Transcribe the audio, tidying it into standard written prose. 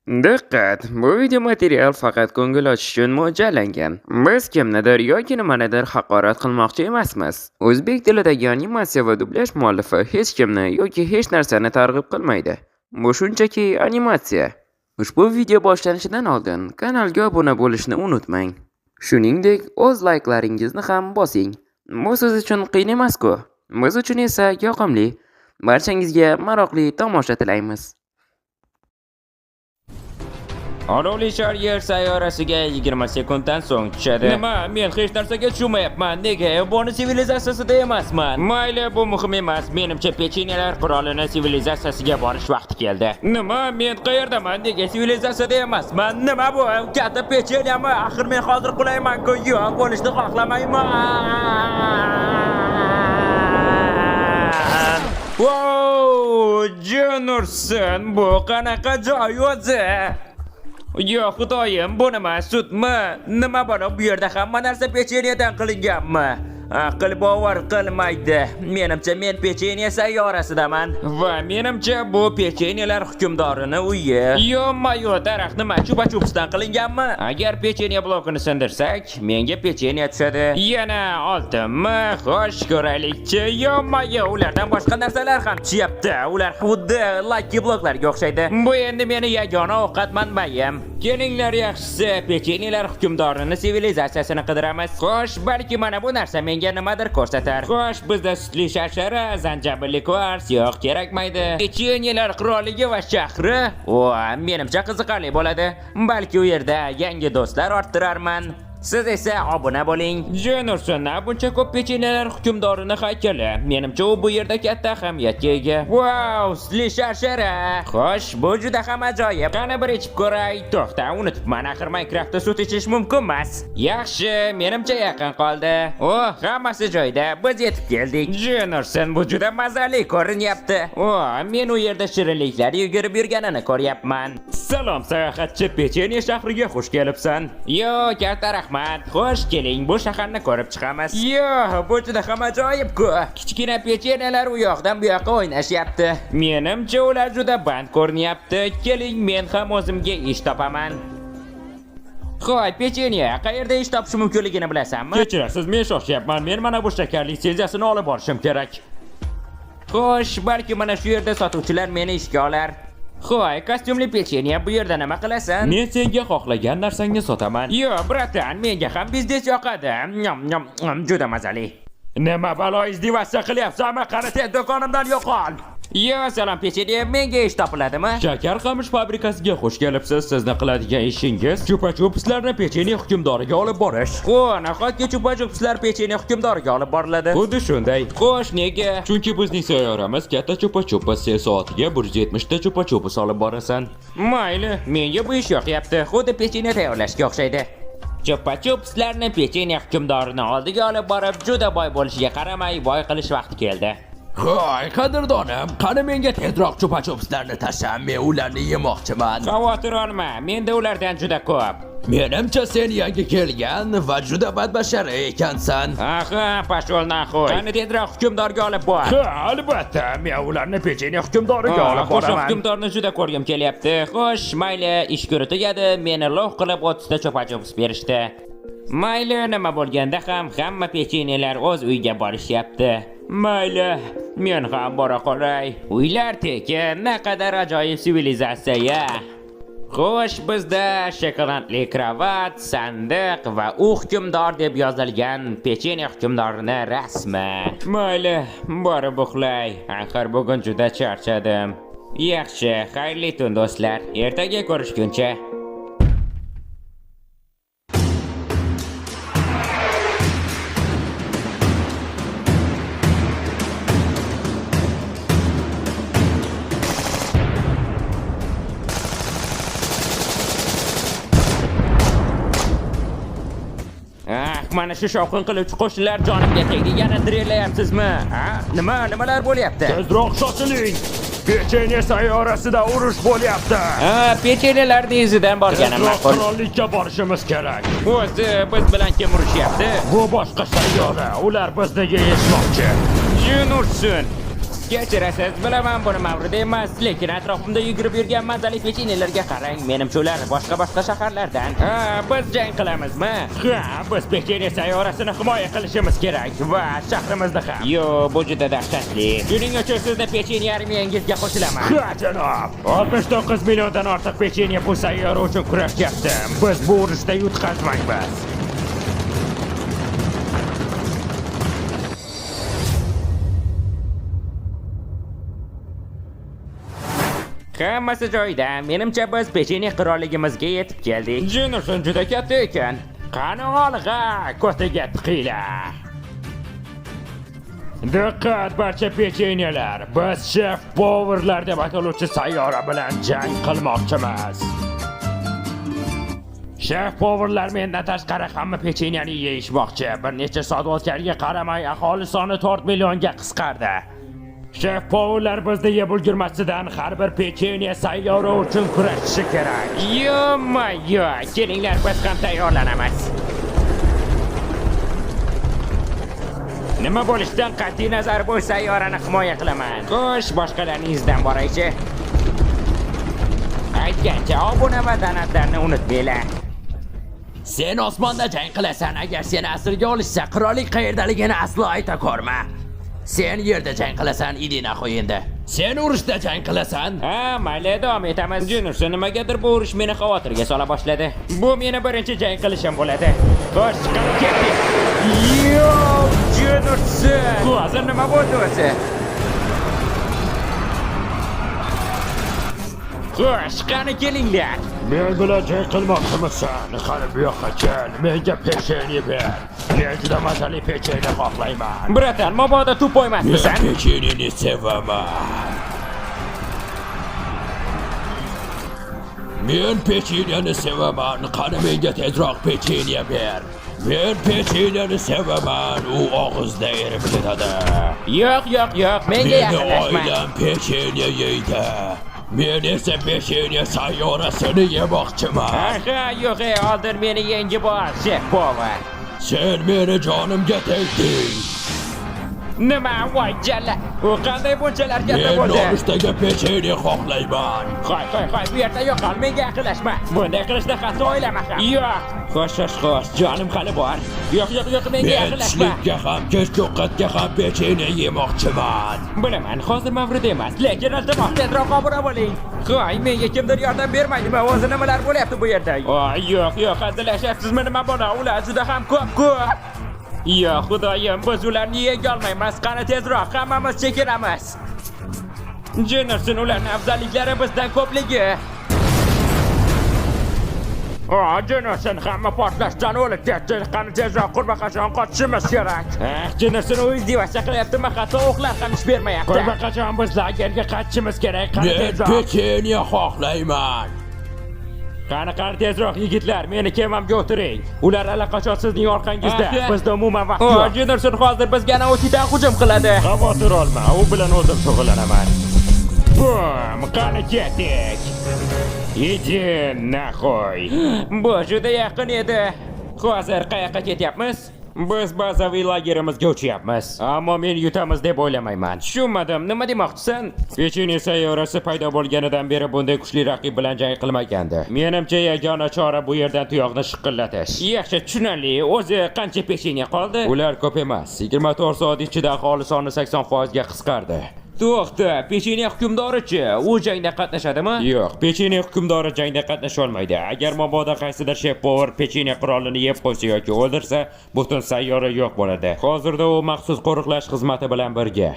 Diqqat! Bu video material faqat ko'ngil ochish uchun mo'ljallangan. Biz kimnidir yoki nimanidir haqorat qilmoqchi emasmiz. O'zbek tilidagi animatsiya va dublyaj muallifi hech kimni yoki hech narsani targ'ib qilmaydi. Bu shunchaki animatsiya. Ushbu video boshlanishidan oldin kanalga obuna bo'lishni unutmang. Shuningdek, o'z layklaringizni ham bosing. Bu siz uchun qiyin emas-ku. Biz uchun esa yoqimli. Barchangizga maroqli tomosha tilaymiz. Olovli shar yer sayyorasiga 20 sekunddan so'ng tushadi. Nima? Men hech narsaga tushunmayapman. Nega? Buni sivilizatsiyasida emasman. Mayli, bu muhim emas. Menimcha pechenyelar qirolini sivilizatsiyasiga borish vaqti keldi. Nima? Men qayerdaman? Nega sivilizatsiyada emasman? Nima bu? Katta pechenyami? Axir men hozir qulayman-ku. Yo'q, bo'lishni xohlamayman. Wow! Jonurson, bu qanaqa joy o'zi? Yo xudoyim, bu nima, sutmi? Nima bor bu yerda hamma narsa pechenyedan qilinganmi? Aql bovar qilmaydi. Menimcha men pechenye sayyorasidaman va menimcha bu pechenyelar hukmdorining uyi. Yo mayo daraxt nima chupa-chupsdan qilinganmi? Agar pechenye blokini sindirsak, menga pechenye tushadi. Yana oltinmi? Xo'sh ko'raylikchi. Yo mayo ulardan boshqa narsalar ham tushyapti. Ular xuddi lucky bloklarga o'xshaydi. Bu endi meni yagona ovqat manbayim. Kelinglar yaxshisi, pechenyelar hukmdorining sivilizatsiyasini qidiramiz. Xo'sh, balki mana bu narsa menga nimadir ko'rsatar. Xo'sh, bizda sutli sharshara, zanjabilli kvars yo'q, kerakmaydi. Pechenyelar qirolligi va shahri. Menimcha qiziqarli bo'ladi. Balki u yerda yangi do'stlar orttirarman. Siz esa obuna bo'ling. Jonurson, buncha ko'p pechenyelar hukmdorining haykali. Menimcha u bu yerda katta ahamiyatga ega. Wow, sutli sharshara. Xo'sh, bu juda ham ajoyib. Qani bir ichib ko'ray. To'xta, unutibman, axir Minecraftda sut ichish mumkin emas. Yaxshi, menimcha yaqin qoldi. Hammasi joyida. Biz yetib keldik. Jonurson, bu juda mazali ko'rinyapti. Men u yerda shirinliklar yugurib yurganini ko'ryapman. Salom sayohatchi, pechenye shahriga xush kelibsan. Yo, katta rahmat. Xo'sh keling, bu shaharni ko'rib chiqamiz. Bu juda ham ajoyib-ku. Kichkina pechenyelar u yoqdan bu yoqqa o'ynashyapti. Menimcha ular juda band ko'rinyapti. Keling, men ham o'zimga ish topaman. Xo'p, pechenye, qayerda ish topish mumkinligini bilasanmi? Kechirasiz, men shoshyapman. Men mana bu shakar litsenziyasini olib borishim kerak. Xo'sh, balki mana shu yerda sotuvchilar meni ishga olar. Xo'y, kostyumli pechenye, bu yerda nima qilasan? Men senga xohlagan narsangni sotaman. Yo, bratan, menga ham biznes yoqadi. Juda mazali. Nima balo izdivatsiya qilyapsanmi? Qani tez do'konimdan yo'qol. Yo, salom pechenye, menga ish topiladimi? Shakar qamish fabrikasiga xush kelibsiz. Sizni qiladigan ishingiz chupa-chupslarni pechenye hukmdoriga olib borish. Nahotki chupa-chupslar pechenye hukmdoriga olib boriladi? Xuddi shunday. Xo'sh, nega? Chunki bizning sayyoramiz katta chupa-chups, sen soatiga 170 ta chupa-chups olib borasan. Mayli, menga bu ish yoqyapti. Xuddi pechenye tayyorlashga o'xshaydi. Chupa-chupslarni pechenye hukmdorining oldiga olib borib, juda boy bo'lishiga qaramay, boy qilish vaqti keldi. Hoy, qadrdonim, qani menga tezroq chupa-chupslarni tashla, men ularni yemoqchiman. Xavotir olma, menda ulardan juda ko'p. Menimcha sen yangi kelgan va juda badbashara ekansan. Pashol nahoy. Qani tezroq hukmdorga olib bor. Albatta, men ularni pechenye hukmdoriga olib boraman. Hukmdorni juda ko'rgim kelyapti. Xo'sh, mayli, ish kuni tugadi, meni lov qilib 30 ta chupa-chups berishdi. Mayli, nima bo'lganda ham hamma pechenyelar o'z uyiga borishyapti. Mayli, men ham bora qolay. Uylar tekin, naqadar ajoyib sivilizatsiya. Xo'sh, bizda shokoladli kravat, sandiq va u hukmdor deb yozilgan pechenye hukmdorining rasmi. Mayli, borib uxlay. Axir bugun juda charchadim. Yaxshi, xayrli tun do'stlar. Ertaga ko'rishguncha. Mana shu shovqin qiluvchi qo'shinlar jonimga tegdi. Yana dirayapsizmi? Nimalar bo'lyapti? Tezroq shoshiling. Pechenye sayyorasida urush bo'lyapti. Pechenyelarning izidan borganim ma'qul. Qirollikka borishimiz kerak. O'zi biz bilan kim urushyapti? Bu boshqa sayyora. Ular bizni yeyishmoqchi. Jonurson, Kechirasiz, bilaman buni mavrid emas, lekin atrofimda yugurib yurgan mazali pechenyelarga qarang. Menimcha ular boshqa shaharlardan. Ha, biz jang qilamizmi? Ha, biz pechenye sayyorasini himoya qilishimiz kerak va shahrimizni ham. Yo, bu juda dahshatli. Shuning uchun sizni pechenye armiyangizga qo'shilaman. Ha, janob. 69 milliondan ortiq pechenye bu sayyora uchun kurashyapti. Biz bu urushda yutqazmaymiz. Hammasi joyida. Menimcha biz pechenye qirolligimizga yetib keldik. Jennerson juda katta ekan. Qani olg'a, ko'tiga tiqinglar. Diqqat barcha pechenyelar. Biz Chef Powerlar deb ataluvchi sayyora bilan jang qilmoqchimiz. Chef Powerlar mendan tashqari hamma pechenyani yeyishmoqchi. Bir necha soat o'tganiga qaramay aholi soni 4 millionga qisqardi. Chef Powerlar bizni yeb ulgurmasidan har bir pechenye sayyora uchun kurashishi kerak. Yo, kelinglar biz ham tayyorlanamiz. Nima bo'lishidan qat'iy nazar bu sayyorani himoya qilaman. Xo'sh, boshqalarning izidan boraychi. Aytgancha obuna va donatlarni unutmanglar. Sen osmonda jang qilasan, agar seni asirga olishsa, qirollik qayerdaligini aslo ayta ko'rma. Sen yerda jang qilasan, idina qo'yindi. Sen urushda jang qilasan. Ha, mayli, davom etamiz. Jennerson, nimagadir bu urush meni xavotirga sola boshladi. Bu meni birinchi jang qilishim bo'ladi. Xo'sh, chiqib ketdik. Yo, Jennerson! Hozir nima bo'ldi o'zi? Xo'sh, qani kelinglar. Men bilan jang qilmoqchimisan? Qani bu yoqqa kel, menga pechenye ber. Men juda mazali pechenye xohlayman. Bratan, mabodo tupoy emasmisan? Men pechenyeni sevaman. Men pechenyeni sevaman. Qani menga tezroq pechenye ber. Men pechenyeni sevaman. U og'izda erib ketadi. Yo'q, menga yaqinlashma. Oilam pechenye yeydi. Men esa pechenye sayyorasini yemoqchiman. Ha, yo'q, hozir meni yengib ol, Chef Power. Sen meni jonimga tegding. Nima, voy jalla. U qanday bunchalar katta Men bo'ldi? nomushdagi pechenye xohlayman. Qo'y, bu yerda yo'qol, menga yaqinlashma. Bunday qilishda hatto o'ylama ham. Yo'q. Xo'sh, jonim hali bor. Yo'q, menga Men yaqinlashma. tushlikka ham, kechki ovqatga ham pechenye yemoqchiman. Bilaman, hozir mavrid emas, lekin iltimos tezroq obuna bo'ling. Qo'y, menga kimdir yordam bermaydimi? O'zi nimalar bo'lyapti bu yerda? Yo'q, hazillashyapsizmi nima bo'ldi? Ular juda ham ko'p. Yo, xudoyim, biz ularni yega olmaymiz. Qani tezroq, hammamiz chekinamiz. Jennerson, ularning afzalliklari bizdan ko'pligi. Jennerson, hamma portlashdan o'lib ketdi. Qani tezroq qurbaqachon qochishimiz kerak. Jennerson o'z divacha qilyaptimi? Hatto o'qlar ham ish bermayapti. Qurbaqachon biz lagerga qaytishimiz kerak. Qani Men tezroq. pechenye xohlayman. Qani yigitlar, meni kemamga o'tiring. Ular allaqachon sizning orqangizda. Bizda umuman vaqt yo'q. Jennerson hozir bizga Nautidan hujum qiladi. Xavotir olma, u bilan o'zim shug'ullanaman. Bum, qani ketdik. Idin, nahoy. Bu juda yaqin edi. Hozir qayoqqa ketyapmiz? Biz bazaviy lagerimizga uchyapmiz. Ammo men yutamiz deb o'ylamayman. Tushunmadim, nima demoqchisan? Pechenye sayyorasi paydo bo'lganidan beri bunday kuchli raqib bilan jang qilmagandi. Menimcha yagona chora bu yerdan tuyoqni shiqillatish. Yaxshi, tushunarli. O'zi qancha pechenye qoldi? Ular ko'p emas. 24 soat ichida aholi soni 80% ga qisqardi. To'xta, pechenye hukmdori-chi? U jangda qatnashadimi? Yo'q, pechenye hukmdori jangda qatnasha olmaydi. Agar mabodo qaysidir Chef Power pechenye qirolini yeb qo'ysa yoki o'ldirsa, butun sayyora yo'q bo'ladi. Hozirda u maxsus qo'riqlash xizmati bilan birga.